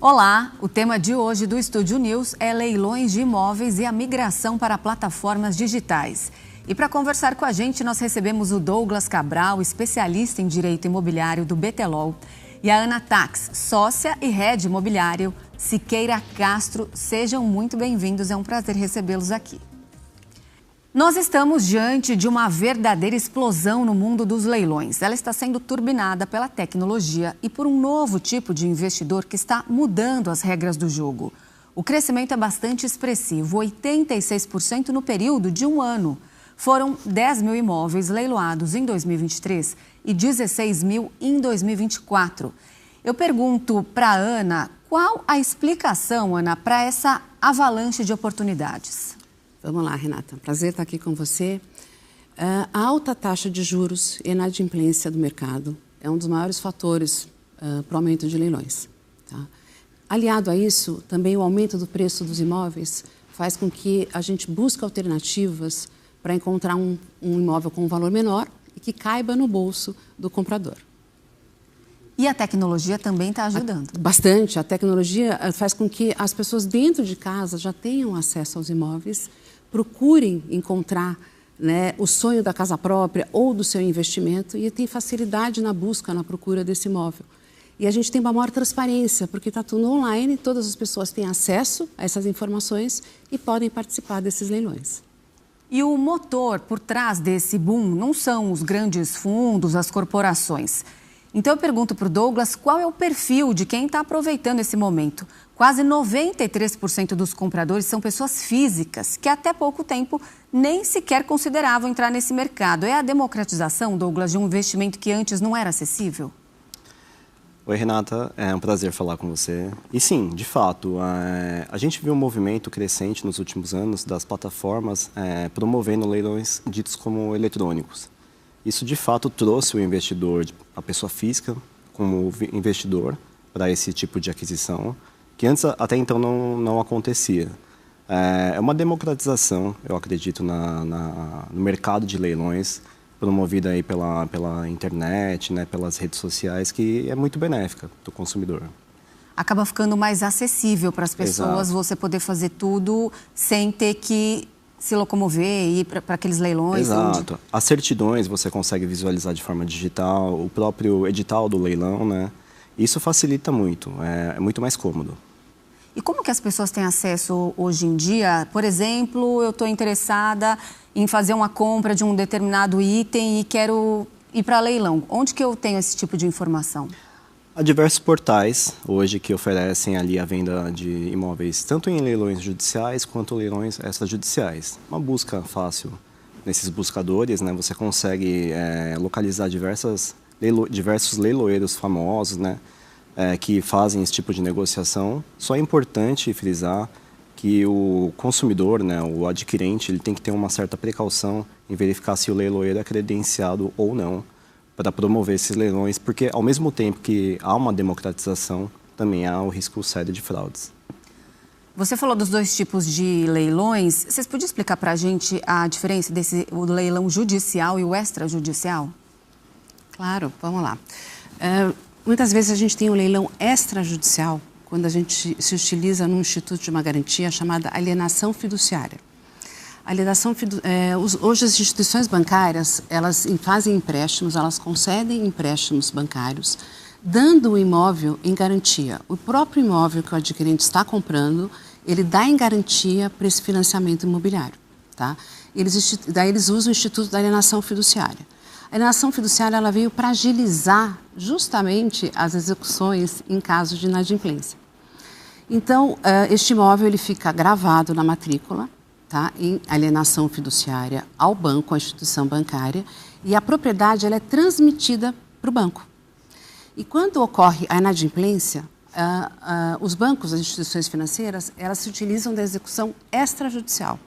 Olá, o tema de hoje do Estúdio News é leilões de imóveis e a migração para plataformas digitais. E para conversar com a gente, nós recebemos o Douglas Cabral, especialista em direito imobiliário do BTLOL, e a Ana Tax, sócia e head imobiliário Siqueira Castro. Sejam muito bem-vindos, é um prazer recebê-los aqui. Nós estamos diante de uma verdadeira explosão no mundo dos leilões. Ela está sendo turbinada pela tecnologia e por um novo tipo de investidor que está mudando as regras do jogo. O crescimento é bastante expressivo, 86% no período de um ano. Foram 10 mil imóveis leiloados em 2023 e 16 mil em 2024. Eu pergunto para a Ana, qual a explicação, Ana, para essa avalanche de oportunidades? Vamos lá, Renata. Prazer estar aqui com você. A alta taxa de juros e inadimplência do mercado é um dos maiores fatores para o aumento de leilões. Tá? Aliado a isso, também o aumento do preço dos imóveis faz com que a gente busque alternativas para encontrar um imóvel com um valor menor e que caiba no bolso do comprador. E a tecnologia também está ajudando? Bastante. A tecnologia faz com que as pessoas dentro de casa já tenham acesso aos imóveis, procurem encontrar, né, o sonho da casa própria ou do seu investimento e tem facilidade na busca, na procura desse imóvel. E a gente tem uma maior transparência, porque está tudo online, todas as pessoas têm acesso a essas informações e podem participar desses leilões. E o motor por trás desse boom não são os grandes fundos, as corporações. Então eu pergunto para o Douglas qual é o perfil de quem está aproveitando esse momento. Quase 93% dos compradores são pessoas físicas que até pouco tempo nem sequer consideravam entrar nesse mercado. É a democratização, Douglas, de um investimento que antes não era acessível? Oi, Renata. É um prazer falar com você. E sim, de fato, a gente viu um movimento crescente nos últimos anos das plataformas promovendo leilões ditos como eletrônicos. Isso, de fato, trouxe o investidor, a pessoa física, como investidor para esse tipo de aquisição, que antes, até então, não acontecia. É uma democratização, eu acredito, no mercado de leilões, promovida aí pela internet, né, pelas redes sociais, que é muito benéfica para o consumidor. Acaba ficando mais acessível para as pessoas. Exato. Você poder fazer tudo sem ter que se locomover e ir para aqueles leilões. Exato. As certidões você consegue visualizar de forma digital, o próprio edital do leilão, né? Isso facilita muito, é muito mais cômodo. E como que as pessoas têm acesso hoje em dia? Por exemplo, eu estou interessada em fazer uma compra de um determinado item e quero ir para leilão. Onde que eu tenho esse tipo de informação? Há diversos portais hoje que oferecem ali a venda de imóveis, tanto em leilões judiciais quanto leilões extrajudiciais. Uma busca fácil nesses buscadores, né? Você consegue localizar diversos leiloeiros famosos, né? Que fazem esse tipo de negociação. Só é importante frisar que o consumidor, né, o adquirente, ele tem que ter uma certa precaução em verificar se o leiloeiro é credenciado ou não para promover esses leilões, porque ao mesmo tempo que há uma democratização, também há o risco sério de fraudes. Você falou dos dois tipos de leilões. Vocês podiam explicar para a gente a diferença do leilão judicial e o extrajudicial? Claro, vamos lá. Muitas vezes a gente tem um leilão extrajudicial quando a gente se utiliza num instituto de uma garantia chamada alienação fiduciária. Hoje as instituições bancárias, elas fazem empréstimos, elas concedem empréstimos bancários, dando o imóvel em garantia. O próprio imóvel que o adquirente está comprando, ele dá em garantia para esse financiamento imobiliário. Tá? Daí eles usam o Instituto da Alienação Fiduciária. A alienação fiduciária ela veio para agilizar justamente as execuções em caso de inadimplência. Então, este imóvel ele fica gravado na matrícula, tá, em alienação fiduciária ao banco, à instituição bancária, e a propriedade ela é transmitida para o banco. E quando ocorre a inadimplência, os bancos, as instituições financeiras, elas se utilizam da execução extrajudicial,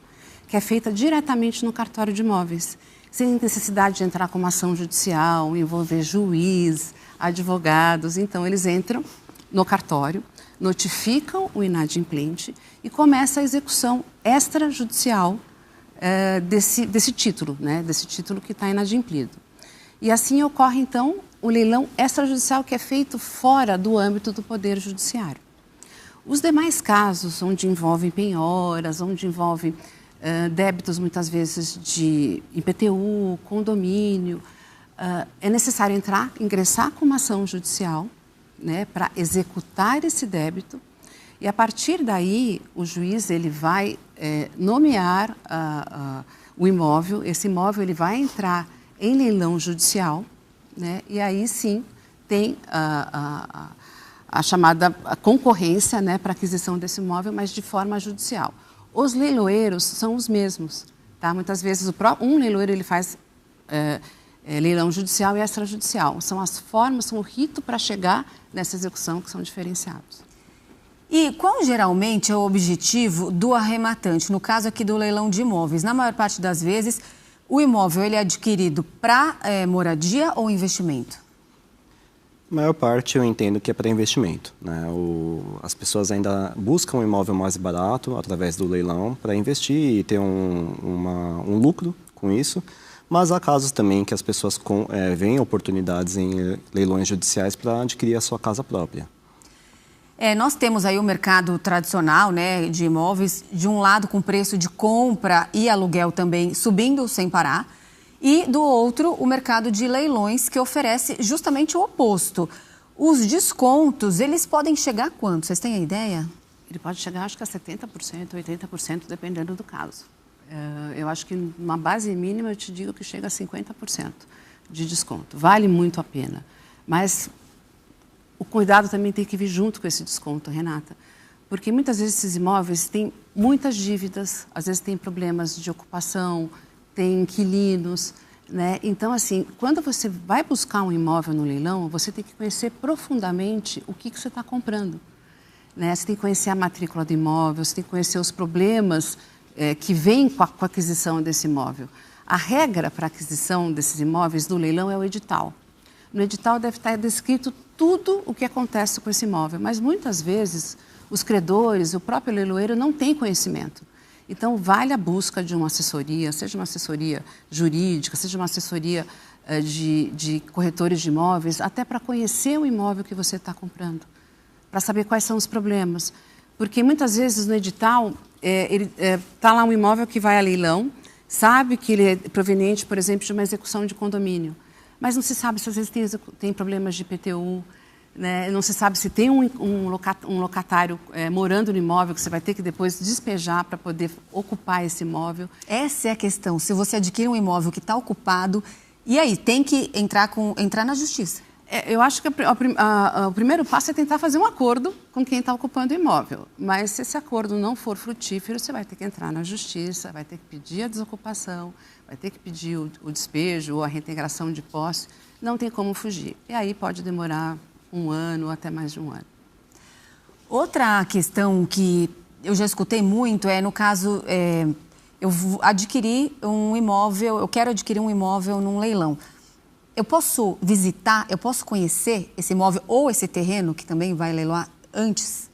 que é feita diretamente no cartório de imóveis, sem necessidade de entrar com uma ação judicial, envolver juiz, advogados. Então, eles entram no cartório, notificam o inadimplente e começa a execução extrajudicial desse título, né? Desse título que está inadimplido. E assim ocorre, então, o leilão extrajudicial que é feito fora do âmbito do Poder Judiciário. Os demais casos, onde envolvem penhoras, onde envolvem débitos muitas vezes de IPTU, condomínio, é necessário ingressar com uma ação judicial, né, para executar esse débito, e a partir daí o juiz ele vai nomear o imóvel. Esse imóvel ele vai entrar em leilão judicial, né, e aí sim tem a chamada concorrência, né, para aquisição desse imóvel, mas de forma judicial. Os leiloeiros são os mesmos, tá? Muitas vezes um leiloeiro ele faz leilão judicial e extrajudicial. São as formas, são o rito para chegar nessa execução que são diferenciados. E qual geralmente é o objetivo do arrematante, no caso aqui do leilão de imóveis? Na maior parte das vezes, o imóvel ele é adquirido para moradia ou investimento? A maior parte eu entendo que é para investimento, né? As pessoas ainda buscam um imóvel mais barato através do leilão para investir e ter um lucro com isso, mas há casos também que as pessoas veem oportunidades em leilões judiciais para adquirir a sua casa própria. Nós temos aí o mercado tradicional, né, de imóveis, de um lado com preço de compra e aluguel também subindo sem parar, e do outro o mercado de leilões que oferece justamente o oposto. Os descontos, eles podem chegar a quanto? Vocês têm a ideia? Ele pode chegar, acho que a 70%, 80%, dependendo do caso. Eu acho que uma base mínima, eu te digo que chega a 50% de desconto. Vale muito a pena, mas o cuidado também tem que vir junto com esse desconto, Renata, porque muitas vezes esses imóveis têm muitas dívidas, às vezes tem problemas de ocupação, tem inquilinos, né? Então, assim, quando você vai buscar um imóvel no leilão, você tem que conhecer profundamente o que você está comprando, né? Você tem que conhecer a matrícula do imóvel, você tem que conhecer os problemas que vêm com a aquisição desse imóvel. A regra para a aquisição desses imóveis no leilão é o edital. No edital deve estar descrito tudo o que acontece com esse imóvel, mas muitas vezes os credores, o próprio leiloeiro não tem conhecimento. Então, vale a busca de uma assessoria, seja uma assessoria jurídica, seja uma assessoria de corretores de imóveis, até para conhecer o imóvel que você está comprando, para saber quais são os problemas. Porque muitas vezes no edital, está lá um imóvel que vai a leilão, sabe que ele é proveniente, por exemplo, de uma execução de condomínio, mas não se sabe se às vezes tem problemas de IPTU, né? Não se sabe se tem um locatário morando no imóvel que você vai ter que depois despejar para poder ocupar esse imóvel. Essa é a questão. Se você adquire um imóvel que está ocupado, e aí, tem que entrar na justiça? Eu acho que o primeiro passo é tentar fazer um acordo com quem está ocupando o imóvel. Mas se esse acordo não for frutífero, você vai ter que entrar na justiça, vai ter que pedir a desocupação, vai ter que pedir o despejo ou a reintegração de posse. Não tem como fugir. E aí pode demorar 1 ano ou até mais de 1 ano. Outra questão que eu já escutei muito é, no caso, eu quero adquirir um imóvel num leilão. Eu posso visitar, eu posso conhecer esse imóvel ou esse terreno que também vai leiloar antes?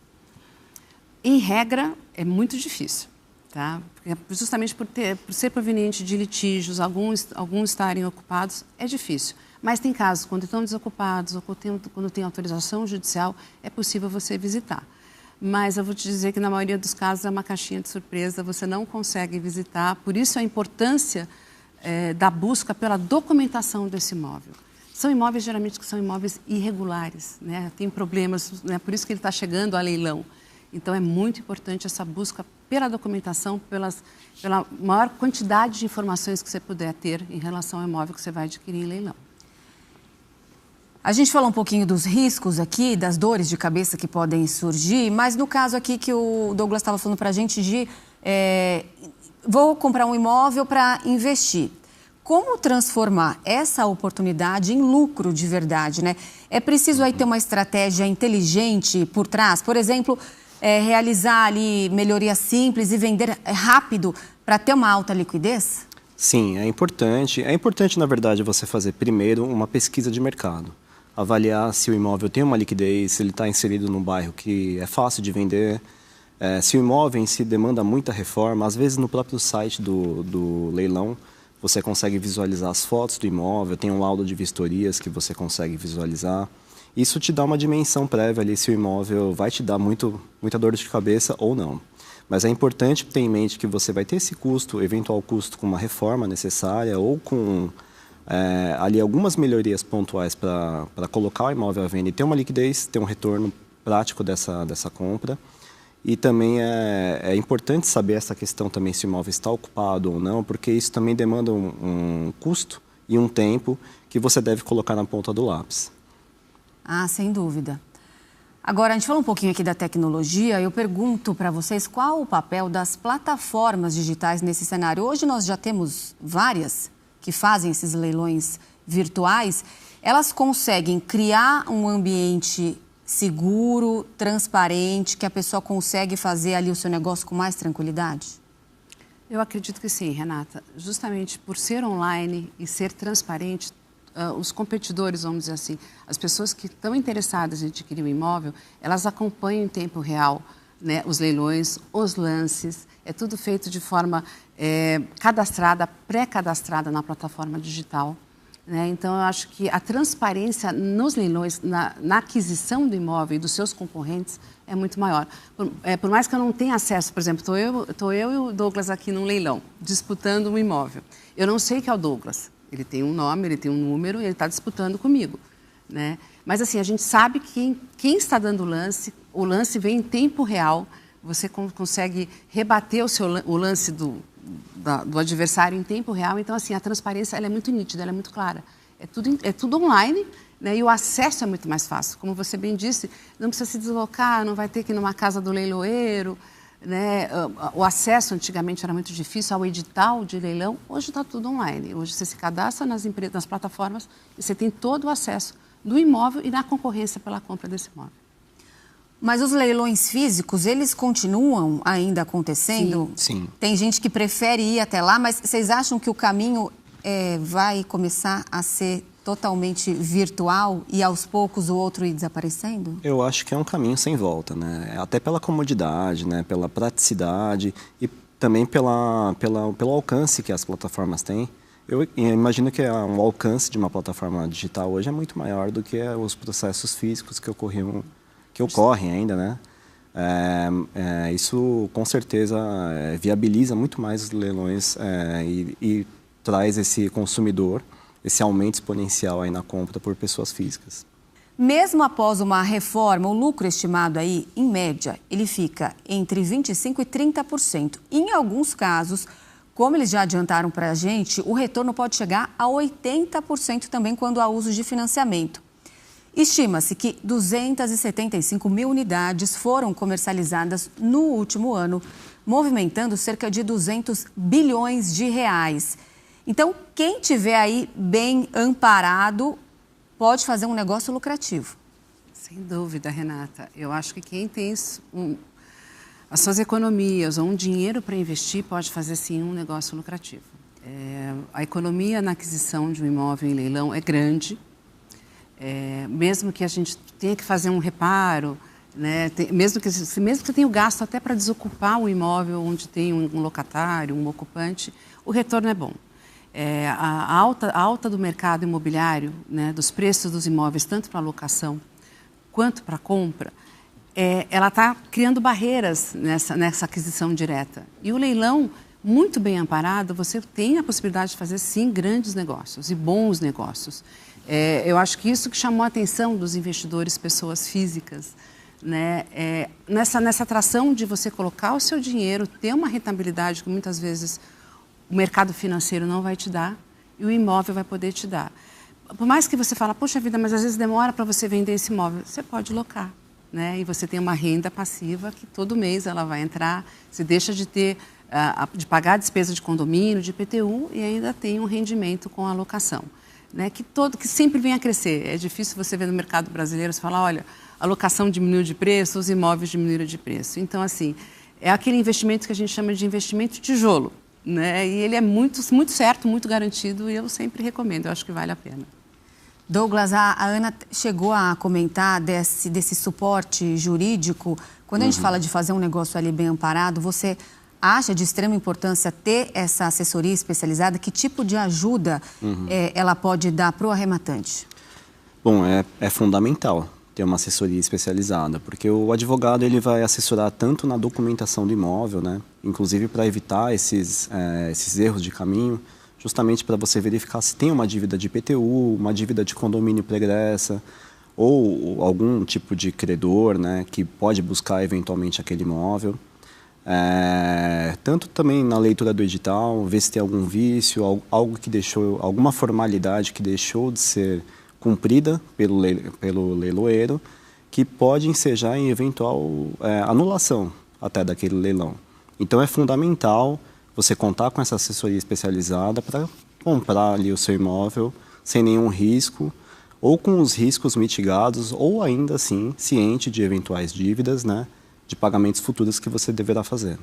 Em regra, é muito difícil, tá? Justamente por ser proveniente de litígios, alguns estarem ocupados, é difícil. Mas tem casos, quando estão desocupados ou quando tem autorização judicial, é possível você visitar. Mas eu vou te dizer que na maioria dos casos é uma caixinha de surpresa, você não consegue visitar, por isso a importância da busca pela documentação desse imóvel. São imóveis, geralmente, que são imóveis irregulares, né? Tem problemas, né? Por isso que ele está chegando a leilão. Então, é muito importante essa busca pela documentação, pela maior quantidade de informações que você puder ter em relação ao imóvel que você vai adquirir em leilão. A gente falou um pouquinho dos riscos aqui, das dores de cabeça que podem surgir, mas no caso aqui que o Douglas estava falando para a gente de vou comprar um imóvel para investir. Como transformar essa oportunidade em lucro de verdade, né? É preciso aí ter uma estratégia inteligente por trás, por exemplo, realizar ali melhorias simples e vender rápido para ter uma alta liquidez? Sim, é importante. É importante, na verdade, você fazer primeiro uma pesquisa de mercado. Avaliar se o imóvel tem uma liquidez, se ele está inserido num bairro que é fácil de vender, se o imóvel em si demanda muita reforma. Às vezes no próprio site do leilão você consegue visualizar as fotos do imóvel, tem um laudo de vistorias que você consegue visualizar. Isso te dá uma dimensão prévia ali se o imóvel vai te dar muita dor de cabeça ou não. Mas é importante ter em mente que você vai ter esse custo, eventual custo com uma reforma necessária ou com ali algumas melhorias pontuais para colocar o imóvel à venda e ter uma liquidez, ter um retorno prático dessa compra. E também é importante saber essa questão também se o imóvel está ocupado ou não, porque isso também demanda um custo e um tempo que você deve colocar na ponta do lápis. Ah, sem dúvida. Agora, a gente falou um pouquinho aqui da tecnologia. Eu pergunto para vocês qual o papel das plataformas digitais nesse cenário. Hoje nós já temos várias que fazem esses leilões virtuais. Elas conseguem criar um ambiente seguro, transparente, que a pessoa consegue fazer ali o seu negócio com mais tranquilidade? Eu acredito que sim, Renata. Justamente por ser online e ser transparente, os competidores, vamos dizer assim, as pessoas que estão interessadas em adquirir um imóvel, elas acompanham em tempo real, né, os leilões, os lances, é tudo feito de forma cadastrada, pré-cadastrada na plataforma digital. Né? Então, eu acho que a transparência nos leilões, na aquisição do imóvel e dos seus concorrentes, é muito maior. Por mais que eu não tenha acesso, por exemplo, estou eu e o Douglas aqui num leilão, disputando um imóvel. Eu não sei que é o Douglas. Ele tem um nome, ele tem um número e ele está disputando comigo. Né? Mas, assim, a gente sabe que quem está dando o lance vem em tempo real, você consegue rebater o lance do adversário em tempo real. Então, assim, a transparência ela é muito nítida, ela é muito clara. É tudo online, né? E o acesso é muito mais fácil. Como você bem disse, não precisa se deslocar, não vai ter que ir numa casa do leiloeiro. Né? O acesso antigamente era muito difícil ao edital de leilão. Hoje está tudo online. Hoje você se cadastra nas plataformas e você tem todo o acesso do imóvel e da concorrência pela compra desse imóvel. Mas os leilões físicos, eles continuam ainda acontecendo? Sim. Tem gente que prefere ir até lá, mas vocês acham que o caminho vai começar a ser totalmente virtual e aos poucos o outro ir desaparecendo? Eu acho que é um caminho sem volta, né? Até pela comodidade, né? Pela praticidade e também pelo alcance que as plataformas têm. Eu imagino que o alcance de uma plataforma digital hoje é muito maior do que os processos físicos que ocorrem ainda, né? Isso, com certeza, viabiliza muito mais os leilões e traz esse consumidor, esse aumento exponencial aí na compra por pessoas físicas. Mesmo após uma reforma, o lucro estimado aí, em média, ele fica entre 25% e 30%. E, em alguns casos, como eles já adiantaram para a gente, o retorno pode chegar a 80% também quando há uso de financiamento. Estima-se que 275 mil unidades foram comercializadas no último ano, movimentando cerca de 200 bilhões de reais. Então, quem tiver aí bem amparado pode fazer um negócio lucrativo. Sem dúvida, Renata. Eu acho que quem tem as suas economias ou um dinheiro para investir pode fazer, sim, um negócio lucrativo. A economia na aquisição de um imóvel em leilão é grande. Mesmo que a gente tenha que fazer um reparo, né, mesmo que tenha o gasto até para desocupar o imóvel onde tem um locatário, um ocupante, o retorno é bom. A alta do mercado imobiliário, né, dos preços dos imóveis, tanto para locação quanto para compra, ela está criando barreiras nessa aquisição direta. E o leilão, muito bem amparado, você tem a possibilidade de fazer, sim, grandes negócios e bons negócios. Eu acho que isso que chamou a atenção dos investidores, pessoas físicas, né? Nessa atração de você colocar o seu dinheiro, ter uma rentabilidade que muitas vezes o mercado financeiro não vai te dar e o imóvel vai poder te dar. Por mais que você fale, poxa vida, mas às vezes demora para você vender esse imóvel, você pode locar, né? E você tem uma renda passiva que todo mês ela vai entrar, você deixa de pagar a despesa de condomínio, de IPTU e ainda tem um rendimento com a locação. Né, que sempre vem a crescer. É difícil você ver no mercado brasileiro, você falar, olha, a locação diminuiu de preço, os imóveis diminuíram de preço. Então, assim, é aquele investimento que a gente chama de investimento tijolo, né? E ele é muito, muito certo, muito garantido e eu sempre recomendo, eu acho que vale a pena. Douglas, a Ana chegou a comentar desse suporte jurídico. Quando a gente fala de fazer um negócio ali bem amparado, você acha de extrema importância ter essa assessoria especializada? Que tipo de ajuda ela pode dar para o arrematante? Bom, é fundamental ter uma assessoria especializada, porque o advogado ele vai assessorar tanto na documentação do imóvel, né, inclusive para evitar esses erros de caminho, justamente para você verificar se tem uma dívida de IPTU, uma dívida de condomínio pregressa, ou algum tipo de credor, né, que pode buscar eventualmente aquele imóvel. Tanto também na leitura do edital, ver se tem algum vício, algo que deixou, alguma formalidade que deixou de ser cumprida pelo leiloeiro, que pode ensejar em eventual anulação até daquele leilão. Então é fundamental você contar com essa assessoria especializada para comprar ali o seu imóvel sem nenhum risco, ou com os riscos mitigados, ou ainda assim ciente de eventuais dívidas, né, de pagamentos futuros que você deverá fazer.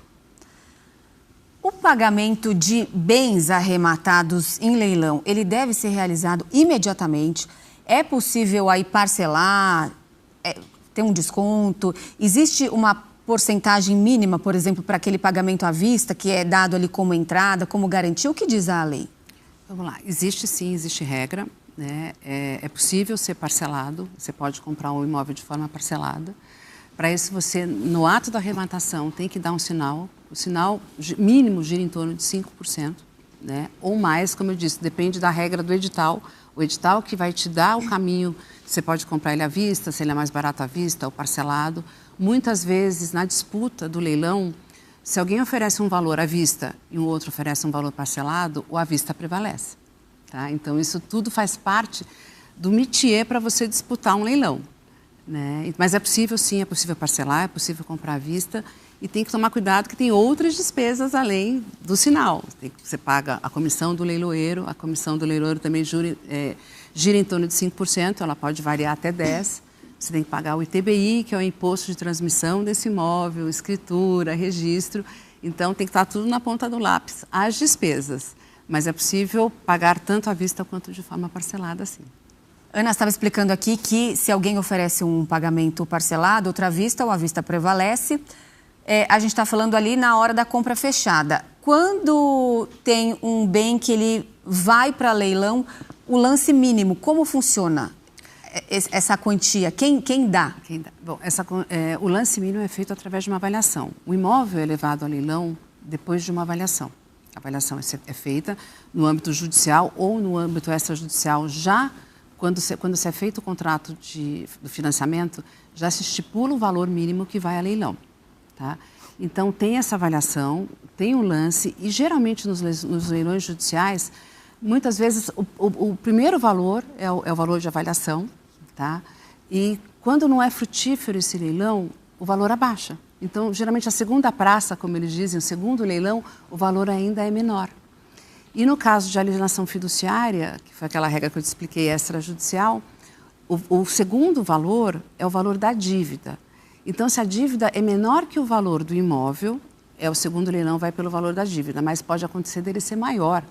O pagamento de bens arrematados em leilão, ele deve ser realizado imediatamente? É possível aí parcelar, ter um desconto? Existe uma porcentagem mínima, por exemplo, para aquele pagamento à vista, que é dado ali como entrada, como garantia? O que diz a lei? Vamos lá, existe sim, existe regra, né? É possível ser parcelado, você pode comprar um imóvel de forma parcelada. Para isso, você, no ato da arrematação, tem que dar um sinal. O sinal mínimo gira em torno de 5%, né? Ou mais, como eu disse, depende da regra do edital. O edital que vai te dar o caminho, você pode comprar ele à vista, se ele é mais barato à vista ou parcelado. Muitas vezes, na disputa do leilão, se alguém oferece um valor à vista e o outro oferece um valor parcelado, o à vista prevalece. Tá? Então, isso tudo faz parte do métier para você disputar um leilão. Né? Mas é possível, sim, é possível parcelar, é possível comprar à vista e tem que tomar cuidado que tem outras despesas além do sinal. Você paga a comissão do leiloeiro, a comissão do leiloeiro também gira em torno de 5%, ela pode variar até 10%. Você tem que pagar o ITBI, que é o imposto de transmissão desse imóvel, escritura, registro. Então, tem que estar tudo na ponta do lápis, as despesas. Mas é possível pagar tanto à vista quanto de forma parcelada, sim. Ana estava explicando aqui que se alguém oferece um pagamento parcelado, outra à vista ou à vista prevalece. A gente está falando ali na hora da compra fechada. Quando tem um bem que ele vai para leilão, o lance mínimo, como funciona essa quantia? Quem dá? Bom, o lance mínimo é feito através de uma avaliação. O imóvel é levado a leilão depois de uma avaliação. A avaliação é feita no âmbito judicial ou no âmbito extrajudicial já. Quando se é feito o contrato do financiamento, já se estipula o valor mínimo que vai a leilão. Tá? Então, tem essa avaliação, tem um lance, e geralmente nos leilões judiciais, muitas vezes o primeiro valor é o valor de avaliação, tá? E quando não é frutífero esse leilão, o valor abaixa. Então, geralmente, a segunda praça, como eles dizem, o segundo leilão, o valor ainda é menor. E no caso de alienação fiduciária, que foi aquela regra que eu te expliquei, extrajudicial, o segundo valor é o valor da dívida. Então, se a dívida é menor que o valor do imóvel, o segundo leilão vai pelo valor da dívida, mas pode acontecer dele ser maior.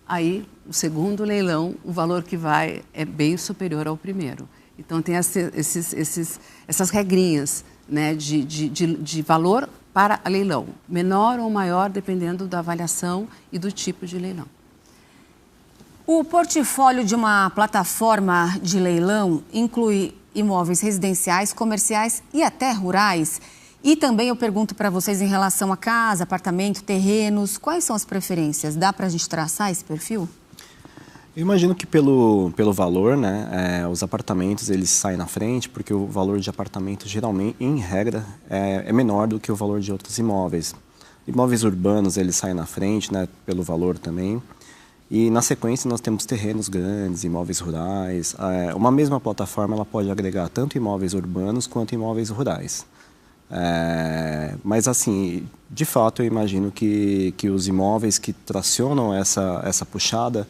Aí, o segundo leilão, o valor que vai é bem superior ao primeiro. Então, tem essas regrinhas, né, de valor para a leilão, menor ou maior, dependendo da avaliação e do tipo de leilão. O portfólio de uma plataforma de leilão inclui imóveis residenciais, comerciais e até rurais. E também eu pergunto para vocês em relação a casa, apartamento, terrenos, quais são as preferências? Dá para a gente traçar esse perfil? Eu imagino que pelo valor, né, os apartamentos eles saem na frente, porque o valor de apartamento geralmente, em regra, é menor do que o valor de outros imóveis. Imóveis urbanos eles saem na frente, né, pelo valor também. E na sequência nós temos terrenos grandes, imóveis rurais. Uma mesma plataforma ela pode agregar tanto imóveis urbanos quanto imóveis rurais. Mas assim, de fato eu imagino que os imóveis que tracionam essa puxada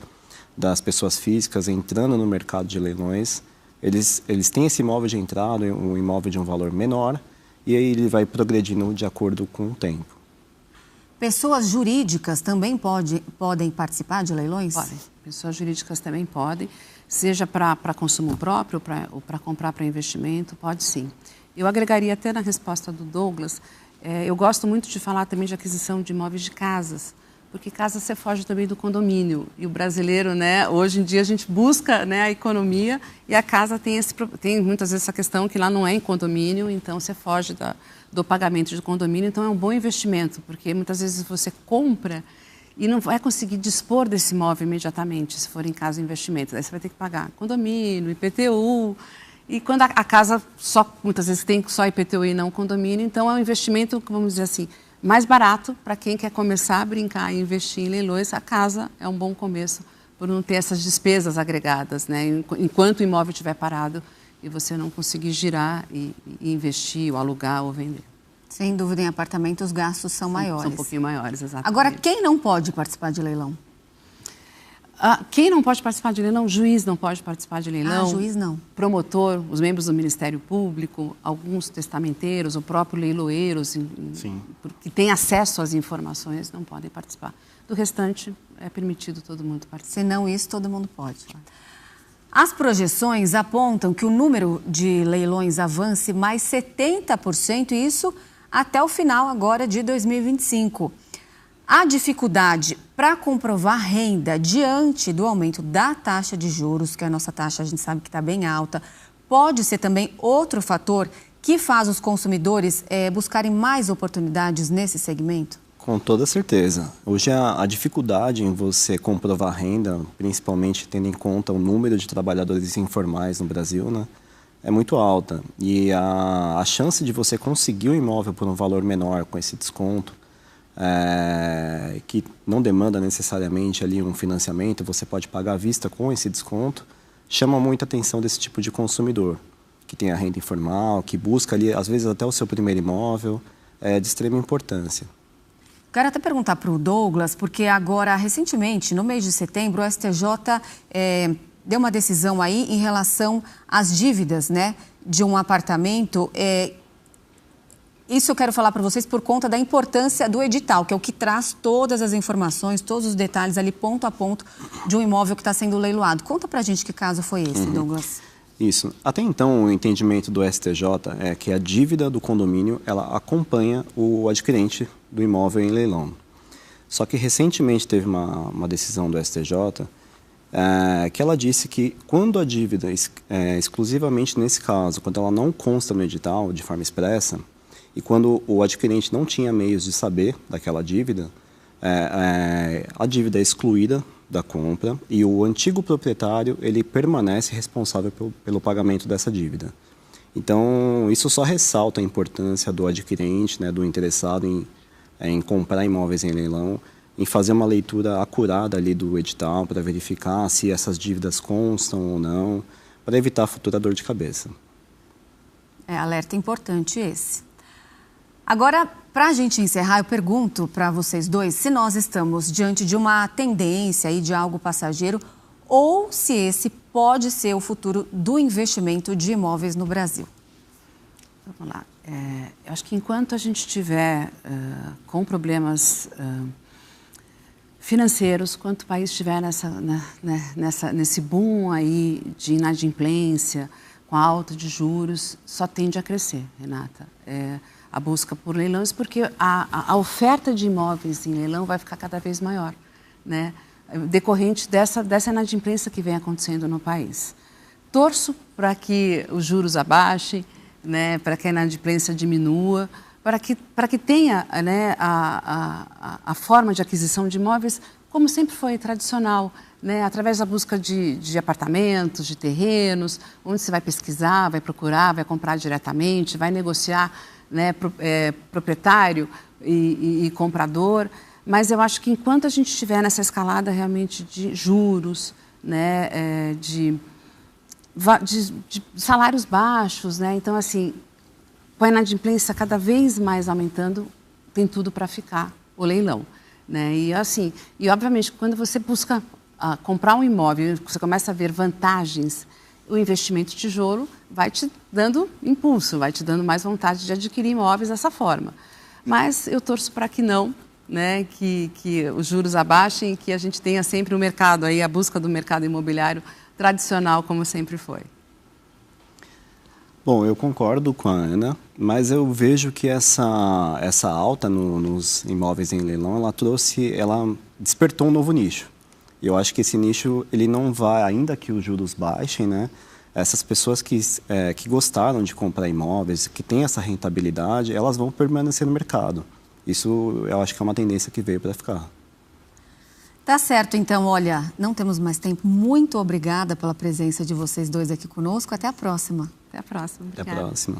das pessoas físicas entrando no mercado de leilões, eles têm esse imóvel de entrada, um imóvel de um valor menor, e aí ele vai progredindo de acordo com o tempo. Pessoas jurídicas também podem participar de leilões? Podem. Pessoas jurídicas também podem, seja para consumo próprio ou para comprar para investimento, pode sim. Eu agregaria até na resposta do Douglas, eu gosto muito de falar também de aquisição de imóveis de casas, porque casa você foge também do condomínio. E o brasileiro, né, hoje em dia a gente busca, né, a economia e a casa tem muitas vezes essa questão que lá não é em condomínio, então você foge do pagamento de condomínio. Então é um bom investimento, porque muitas vezes você compra e não vai conseguir dispor desse imóvel imediatamente, se for em casa de investimento. Daí você vai ter que pagar condomínio, IPTU. E quando a casa muitas vezes tem só IPTU e não condomínio, então é um investimento, vamos dizer assim, mais barato para quem quer começar a brincar e investir em leilões. A casa é um bom começo por não ter essas despesas agregadas, né? Enquanto o imóvel estiver parado e você não conseguir girar e investir, ou alugar ou vender. Sem dúvida, em apartamento os gastos são maiores. São um pouquinho maiores, exatamente. Agora, quem não pode participar de leilão? Quem não pode participar de leilão? Juiz não pode participar de leilão. Juiz não. Promotor, os membros do Ministério Público, alguns testamenteiros, o próprio leiloeiros, que têm acesso às informações, não podem participar. Do restante, é permitido todo mundo participar. Senão isso, todo mundo pode. As projeções apontam que o número de leilões avance mais 70%, e isso até o final agora de 2025. A dificuldade para comprovar renda diante do aumento da taxa de juros, que a nossa taxa a gente sabe que está bem alta, pode ser também outro fator que faz os consumidores buscarem mais oportunidades nesse segmento? Com toda certeza. Hoje a dificuldade em você comprovar renda, principalmente tendo em conta o número de trabalhadores informais no Brasil, né, é muito alta. E a chance de você conseguir um imóvel por um valor menor com esse desconto, que não demanda necessariamente ali um financiamento, você pode pagar à vista com esse desconto, chama muita atenção desse tipo de consumidor, que tem a renda informal, que busca ali, às vezes, até o seu primeiro imóvel, de extrema importância. Quero até perguntar para o Douglas, porque agora, recentemente, no mês de setembro, o STJ deu uma decisão aí em relação às dívidas, né, de um apartamento. Isso eu quero falar para vocês por conta da importância do edital, que é o que traz todas as informações, todos os detalhes ali, ponto a ponto, de um imóvel que está sendo leiloado. Conta para a gente que caso foi esse, Douglas. Isso. Até então, o entendimento do STJ é que a dívida do condomínio, ela acompanha o adquirente do imóvel em leilão. Só que recentemente teve uma decisão do STJ que ela disse que quando a dívida, exclusivamente nesse caso, quando ela não consta no edital de forma expressa, e quando o adquirente não tinha meios de saber daquela dívida, a dívida é excluída da compra e o antigo proprietário ele permanece responsável pelo pagamento dessa dívida. Então, isso só ressalta a importância do adquirente, né, do interessado em comprar imóveis em leilão, em fazer uma leitura acurada ali do edital para verificar se essas dívidas constam ou não, para evitar a futura dor de cabeça. Alerta importante esse. Agora, para a gente encerrar, eu pergunto para vocês dois se nós estamos diante de uma tendência aí de algo passageiro ou se esse pode ser o futuro do investimento de imóveis no Brasil. Vamos lá. Eu acho que enquanto a gente estiver com problemas financeiros, quanto o país estiver nesse boom aí de inadimplência, com a alta de juros, só tende a crescer, Renata. A busca por leilões, porque a oferta de imóveis em leilão vai ficar cada vez maior, né? Decorrente dessa inadimplência que vem acontecendo no país. Torço para que os juros abaixem, né, para que a inadimplência diminua, para que tenha, né, a forma de aquisição de imóveis como sempre foi tradicional, né, através da busca de apartamentos, de terrenos, onde você vai pesquisar, vai procurar, vai comprar diretamente, vai negociar, né, proprietário e comprador. Mas eu acho que enquanto a gente estiver nessa escalada realmente de juros, né, de salários baixos, né, então assim, com a inadimplência cada vez mais aumentando, tem tudo para ficar o leilão, né? E assim, e obviamente quando você busca comprar um imóvel, você começa a ver vantagens, o investimento tijolo vai te dando impulso, vai te dando mais vontade de adquirir imóveis dessa forma. Mas eu torço para que não, né, que os juros abaixem e que a gente tenha sempre o mercado, aí, a busca do mercado imobiliário tradicional, como sempre foi. Bom, eu concordo com a Ana, mas eu vejo que essa alta nos imóveis em leilão, ela despertou um novo nicho. E eu acho que esse nicho, ele não vai, ainda que os juros baixem, né? Essas pessoas que gostaram de comprar imóveis, que têm essa rentabilidade, elas vão permanecer no mercado. Isso eu acho que é uma tendência que veio para ficar. Tá certo, então, olha, não temos mais tempo. Muito obrigada pela presença de vocês dois aqui conosco. Até a próxima. Até a próxima. Até a próxima.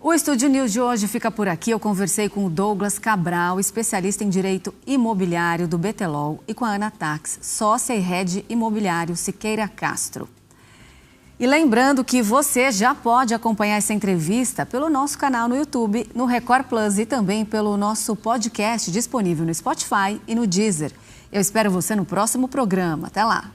O Estúdio News de hoje fica por aqui. Eu conversei com o Douglas Cabral, especialista em direito imobiliário do BTLOL, e com a Ana Tax, sócia e head imobiliário Siqueira Castro. E lembrando que você já pode acompanhar essa entrevista pelo nosso canal no YouTube, no Record Plus e também pelo nosso podcast disponível no Spotify e no Deezer. Eu espero você no próximo programa. Até lá!